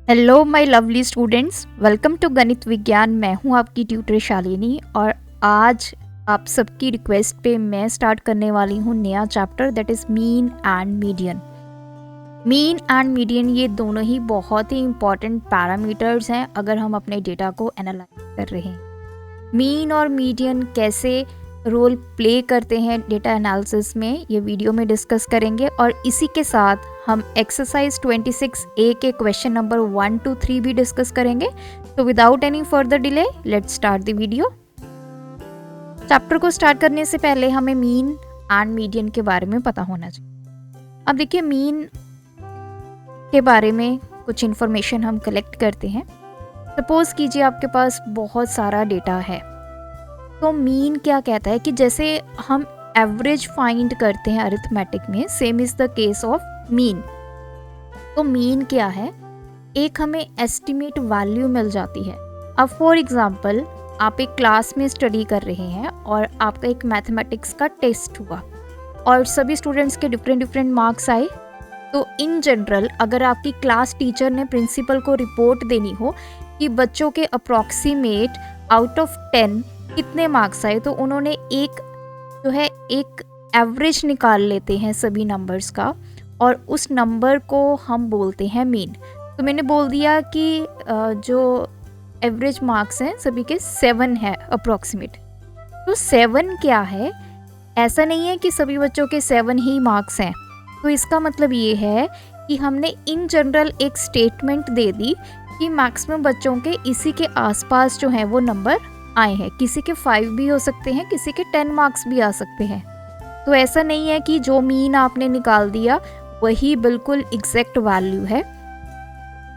Hello my lovely students, welcome to गणित विज्ञान। मैं हूं आपकी ट्यूटर शालिनी और आज आप सबकी रिक्वेस्ट पे मैं स्टार्ट करने वाली हूं नया chapter that is mean and median. Mean and median ये दोनों ही बहुत ही इंपॉर्टेंट पैरामीटर्स हैं अगर हम अपने डेटा को एनालाइज कर रहे हैं। मीन और मीडियन कैसे रोल प्ले करते हैं डेटा एनालिसिस में, ये वीडियो में डिस्कस करेंगे और इसी के साथ हम एक्सरसाइज 26A के क्वेश्चन नंबर 1 to 3 भी डिस्कस करेंगे। तो without any further delay let's start the video. Chapter को स्टार्ट करने से पहले हमें मीन एंड मीडियन के बारे में पता होना चाहिए। अब देखिए, मीन के बारे में कुछ इन्फॉर्मेशन हम कलेक्ट करते हैं। सपोज कीजिए आपके पास बहुत सारा डेटा है, तो मीन क्या कहता है कि जैसे हम एवरेज फाइंड करते हैं अरिथमेटिक में, same is the case of mean. तो मीन क्या है, एक हमें एस्टिमेट वैल्यू मिल जाती है। अब फॉर एग्जांपल आप एक क्लास में स्टडी कर रहे हैं और आपका एक मैथमेटिक्स का टेस्ट हुआ और सभी स्टूडेंट्स के डिफरेंट मार्क्स आए। तो इन जनरल अगर आपकी क्लास टीचर ने प्रिंसिपल को रिपोर्ट देनी हो कि बच्चों के अप्रॉक्सीमेट आउट ऑफ 10 कितने मार्क्स आए, तो उन्होंने एक एवरेज निकाल लेते हैं सभी नंबर्स का और उस नंबर को हम बोलते हैं मीन। तो मैंने बोल दिया कि जो एवरेज मार्क्स हैं सभी के 7 है अप्रॉक्सीमेट। तो 7 क्या है, ऐसा नहीं है कि सभी बच्चों के 7 ही मार्क्स हैं। तो इसका मतलब ये है कि हमने इन जनरल एक स्टेटमेंट दे दी कि मैक्सिमम बच्चों के इसी के आसपास जो है वो नंबर आए हैं। किसी के 5 भी हो सकते हैं, किसी के 10 मार्क्स भी आ सकते हैं। तो ऐसा नहीं है कि जो मीन आपने निकाल दिया वही बिल्कुल एग्जैक्ट वैल्यू है।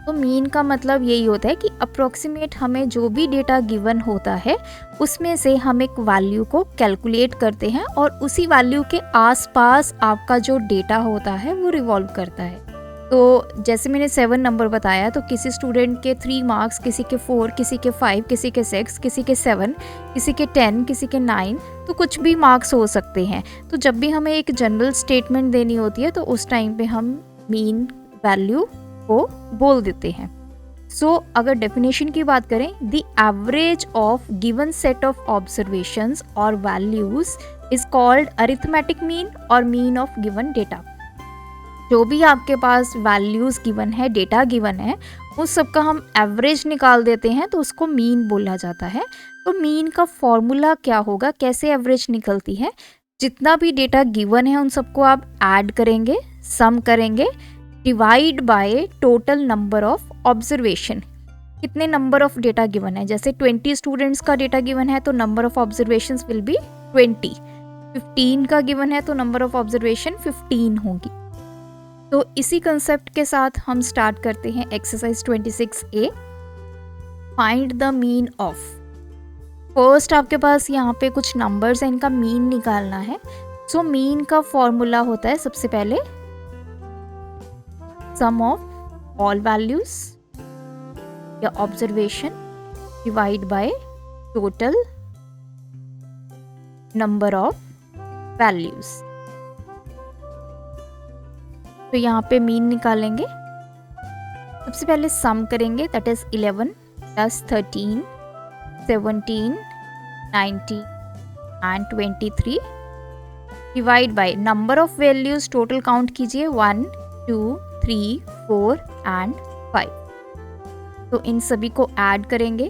तो मीन का मतलब यही होता है कि अप्रोक्सीमेट हमें जो भी डेटा गिवन होता है उसमें से हम एक वैल्यू को कैलकुलेट करते हैं और उसी वैल्यू के आसपास आपका जो डेटा होता है वो रिवॉल्व करता है। तो जैसे मैंने 7 नंबर बताया, तो किसी स्टूडेंट के 3 मार्क्स, किसी के 4, किसी के 5, किसी के 6, किसी के 7, किसी के 10, किसी के 9, तो कुछ भी मार्क्स हो सकते हैं। तो जब भी हमें एक जनरल स्टेटमेंट देनी होती है तो उस टाइम पे हम मीन वैल्यू को बोल देते हैं। सो अगर डेफिनेशन की बात करें, the average of given set of observations और values is called arithmetic mean और मीन ऑफ गिवन डेटा। जो भी आपके पास वैल्यूज गिवन है, डेटा गिवन है, उस सब का हम एवरेज निकाल देते हैं तो उसको मीन बोला जाता है। तो मीन का फॉर्मूला क्या होगा, कैसे एवरेज निकलती है, जितना भी डेटा गिवन है उन सबको आप ऐड करेंगे, सम करेंगे, divide by total number of observation. कितने नंबर ऑफ डेटा गिवन है, जैसे 20 स्टूडेंट्स का डेटा गिवन है तो number of observations will be 20। 15 का गिवन है तो नंबर ऑफ ऑब्जर्वेशन 15 होगी। तो इसी कंसेप्ट के साथ हम स्टार्ट करते हैं exercise 26A, find the mean of. First आपके पास यहाँ पे कुछ नंबर्स हैं, इनका मीन निकालना है। सो मीन का फॉर्मूला होता है सबसे पहले सम ऑफ ऑल वैल्यूज या observation divide by total number of values. तो यहाँ पे मीन निकालेंगे। सबसे पहले सम करेंगे, that is 11 + 13, 17, 19 and 23 divide by number of values. Total count कीजिए 1, 2, 3, 4 एंड 5। तो इन सभी को ऐड करेंगे।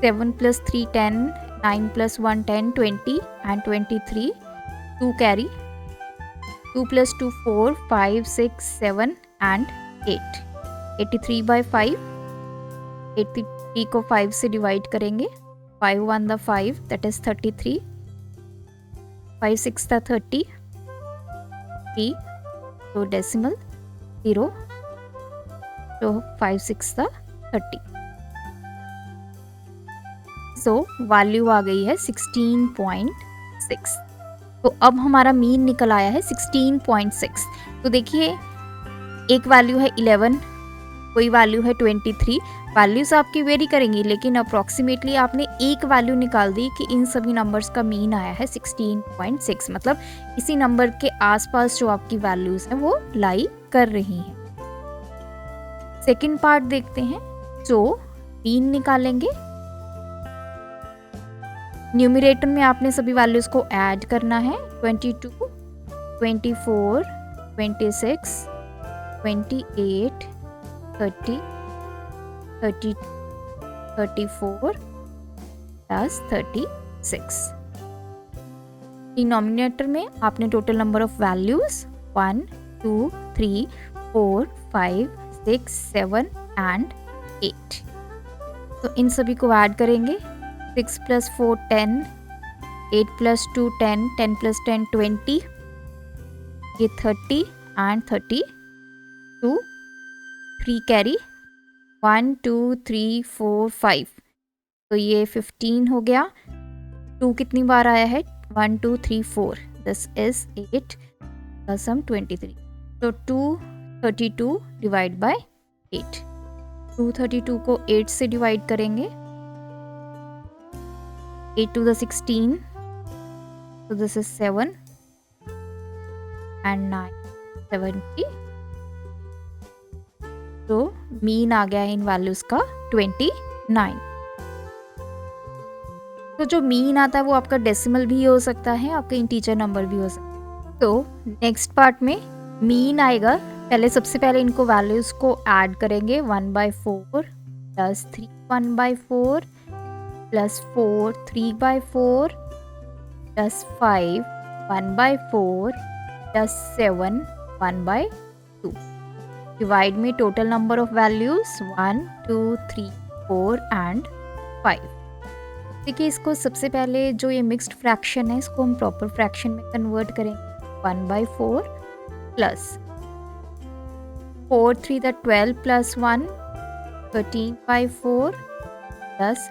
7 + 3 10, 9 + 1 10, 20 एंड 23, 2 कैरी, 2 + 2 4, 5 6 7 एंड 8। 83/5, 83 को 5 से डिवाइड करेंगे। 5 1 द 5, दैट इज 33, 5 6 द 30, 3, तो डेसिमल 0, तो 5 6 द 30। सो वैल्यू आ गई है 16.6। तो अब हमारा मीन निकल आया है 16.6। तो देखिए, एक वैल्यू है 11, कोई वैल्यू है 23। वैल्यूज आपकी वेरी करेंगी, लेकिन अप्रॉक्सीमेटली आपने एक वैल्यू निकाल दी कि इन सभी नंबर्स का मीन आया है 16.6। मतलब इसी नंबर के आसपास जो आपकी वैल्यूज हैं वो लाई कर रही हैं। सेकेंड पार्ट देखते हैं। सो मीन निकालेंगे। न्यूमरेटर में आपने सभी वैल्यूज को ऐड करना है। 22, 24, 26, 28, 30, 32, 34 प्लस 36। डिनोमिनेटर में आपने total number of values 1, 2, 3, 4, 5, 6, 7 and 8। तो इन सभी को ऐड करेंगे। 6 + 4 10, 8 + 2 10, 10 + 10 20, ये 30 एंड 32, 3 कैरी 1 2 3 4 5, तो ये 15 हो गया। 2 कितनी बार आया है? 1 2 3 4, दिस इज 8 + 23, तो 232 डिवाइड बाय 8। 232 को 8 से डिवाइड करेंगे। 8 to the 16, so this is 7 and 9 70। तो मीन आ गया है इन वैल्यूज का 29। तो जो मीन आता है वो आपका डेसिमल भी हो सकता है, आपका इंटीजर नंबर भी हो सकता है। तो नेक्स्ट पार्ट में मीन आएगा। पहले सबसे पहले इनको वैल्यूज को ऐड करेंगे। 1/4 plus 3 1/4 plus 4 3/4 plus 5 1/4 plus 7 1/2। Divide में total number of values 1 2 3 4 and 5। देखिए इसको सबसे पहले जो ये मिक्स्ड फ्रैक्शन है इसको हम प्रॉपर फ्रैक्शन में कन्वर्ट करेंगे। 1/4 plus 4 3 12 plus 1 13/4 plus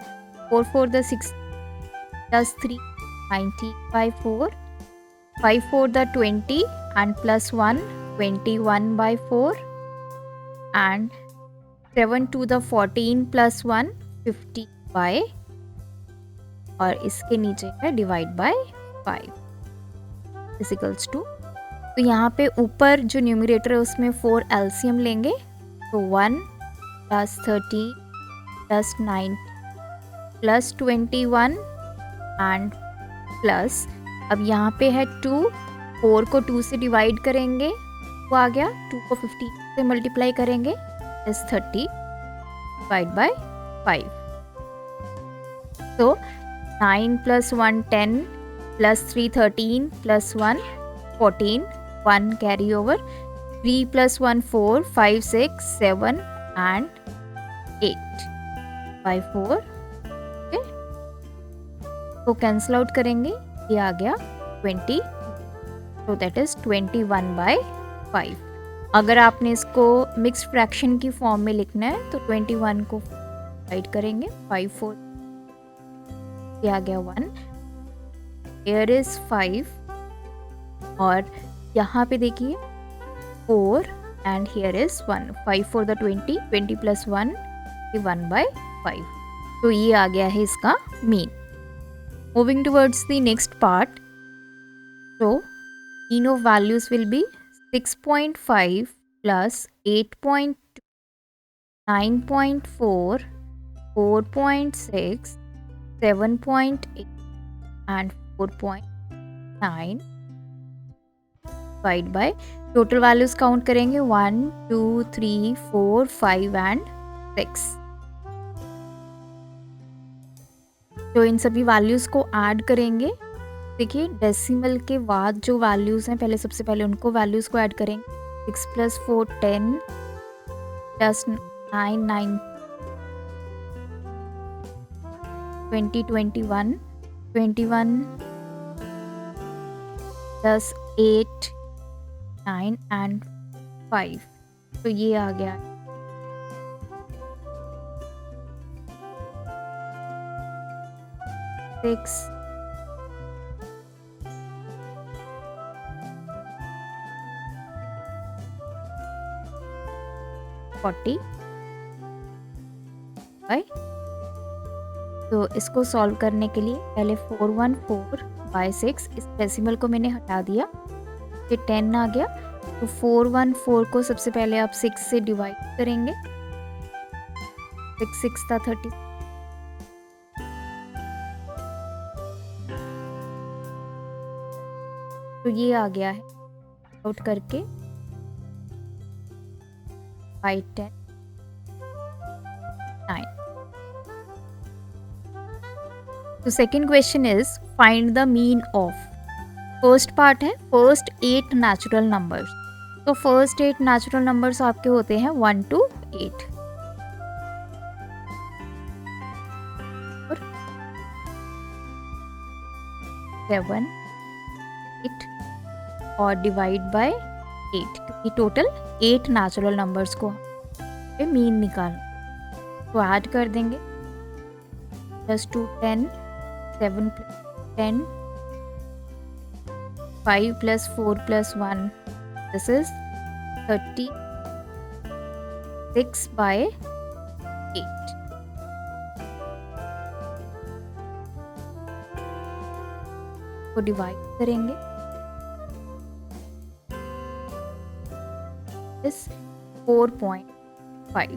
4 4 6 plus 3 19/4, 5 4 20 and plus 1 21/4 and 7 to the 14 plus 1 50 by, और इसके नीचे है डिवाइड बाय 5 इक्वल्स टू। तो यहाँ पे ऊपर जो न्यूमरेटर है उसमें 4 एलसीएम लेंगे, तो 1 plus 13 plus 9 plus 21 and plus, अब यहाँ पे है 2, 4 को 2 से डिवाइड करेंगे वो आ गया, 2 को 15 से मल्टीप्लाई करेंगे इस 30 डिवाइड बाय 5। तो 9 plus 1 10 plus 3 13 plus 1 14, 1 carry over, 3 plus 1 4 5 6 7 and 8 by 4। तो कैंसिल आउट करेंगे, ये आ गया 20, तो दैट इज 21/5। अगर आपने इसको मिक्स्ड फ्रैक्शन की फॉर्म में लिखना है तो 21 को डिवाइड करेंगे 5 4, ये आ गया 1, here is 5, और यहाँ पे देखिए 4 and here is 1, 5 4 the 20, 20 plus 1 1/5। तो ये आ गया है इसका mean. Moving towards the next part, so mean of values will be 6.5 plus 8.2, 9.4, 4.6, 7.8 and 4.9 divide by total values count करेंगे 1 2 3 4 5 एंड 6। तो इन सभी वैल्यूज को ऐड करेंगे। देखिए डेसिमल के बाद जो वैल्यूज हैं पहले सबसे पहले उनको वैल्यूज को ऐड करेंगे। 6 प्लस 4 10 प्लस 9 9 20 21 21 प्लस 8 9 एंड 5, तो ये आ गया 6 40 बाय। तो इसको सॉल्व करने के लिए पहले 414/6, इस डेसिमल को मैंने हटा दिया, ये 10 आ गया। तो 414 को सबसे पहले आप 6 से डिवाइड करेंगे, 6 6 था 30, तो ये आ गया है आउट करके 5 10 9। तो second question is find the mean of. First part है फर्स्ट 8 नेचुरल नंबर्स। तो फर्स्ट 8 नेचुरल नंबर्स आपके होते हैं 1 to 8। 7 8 और डिवाइड बाय 8, क्योंकि टोटल 8 नेचुरल नंबर्स को पे मीन निकाल तो ऐड कर देंगे। +2 10, 7 + 10, 5 + 4 + 1, this is 36/8। को डिवाइड करेंगे इस 4.5।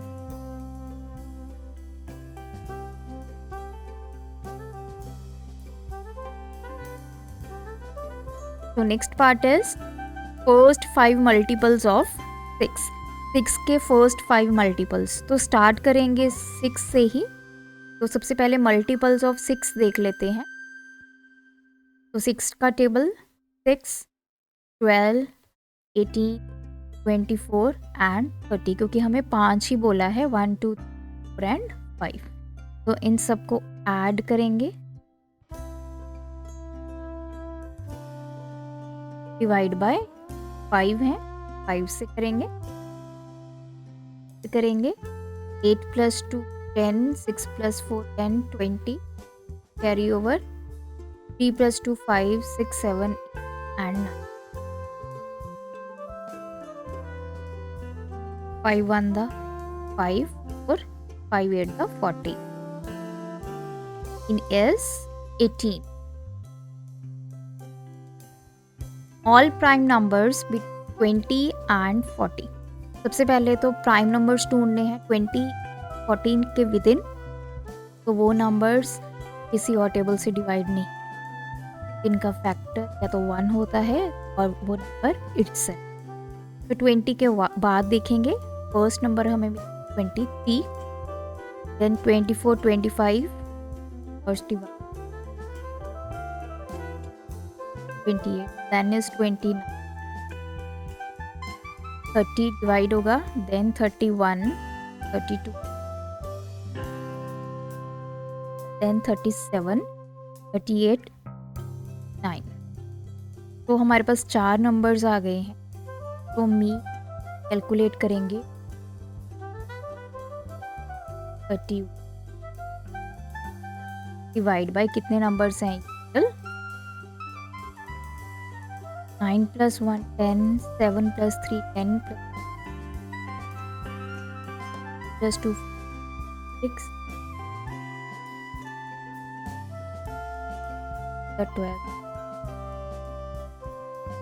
तो next part is first 5 multiples of 6। 6 के फर्स्ट 5 मल्टीपल्स। तो स्टार्ट करेंगे 6 से ही। तो सबसे पहले मल्टीपल्स ऑफ 6 देख लेते हैं। तो 6 का टेबल 6 12 18 24 एंड 30, क्योंकि हमें 5 ही बोला है 1 2 4 एंड 5। तो इन सबको ऐड करेंगे, डिवाइड बाय 5 है, 5 से करेंगे 8 + 2 10, 6 + 4 10 20, कैरी ओवर 3 + 2 5 6 7 एंड 9। 5 1 the 5 और 5 8 the 40 in is 18। All prime numbers between 20 and 40। सबसे पहले तो प्राइम नंबर्स ढूंढने हैं 20 14 के विद इन। तो वो नंबर्स किसी और टेबल से डिवाइड नहीं, इनका फैक्टर या तो 1 होता है और वो नंबर इट्सेल्फ। तो 20 के बाद देखेंगे फर्स्ट नंबर हमें 23, then 24 25 first divide 28, then is 29 30 divide होगा, देन 31 32 देन 37 38 9। तो हमारे पास 4 नंबर्स आ गए हैं। तो मी कैलकुलेट करेंगे 30 डिवाइड बाय कितने नंबर्स हैं total 9 + 1 10, 7 + 3 10 + 2 6 12।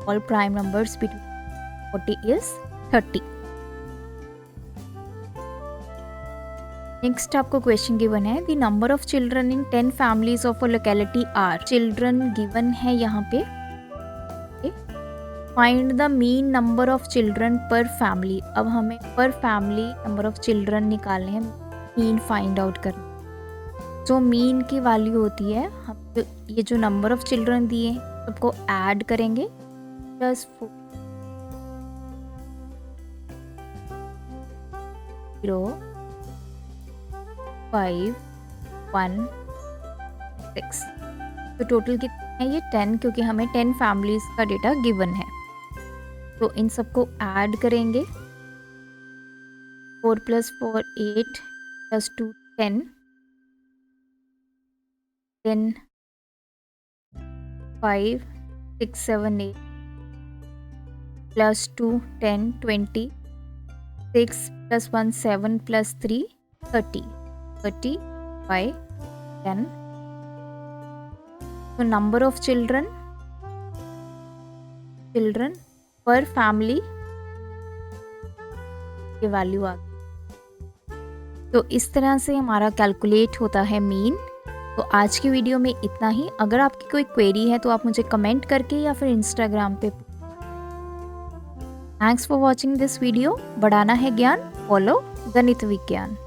All prime numbers between 40 is 30। Next आपको क्वेश्चन गिवन है the number of children in 10 families of a locality are. Children given है यहाँ पे। Find the mean number of children per family. अब हमें पर फैमिली नंबर ऑफ चिल्ड्रन निकालने हैं, मीन फाइंड आउट करना। जो मीन की वैल्यू होती है, हम ये जो नंबर ऑफ चिल्ड्रन दिए हैं सबको ऐड करेंगे +4 0 5 1 6। तो टोटल कितने हैं ये 10, क्योंकि हमें 10 फैमिलीज का डेटा गिवन है। तो इन सबको ऐड करेंगे 4 + 4 8 + 2 10, then 5 6 7 8 + 2 10 20, 6 + 1 7 + 3 30 by 10। So number of children per family की वैल्यू आ गई तो इस तरह से हमारा कैलकुलेट होता है मीन। तो आज की वीडियो में इतना ही। अगर आपकी कोई क्वेरी है तो आप मुझे कमेंट करके या फिर इंस्टाग्राम पे। Thanks for watching this video. बढ़ाना है ज्ञान, फॉलो गणित विज्ञान।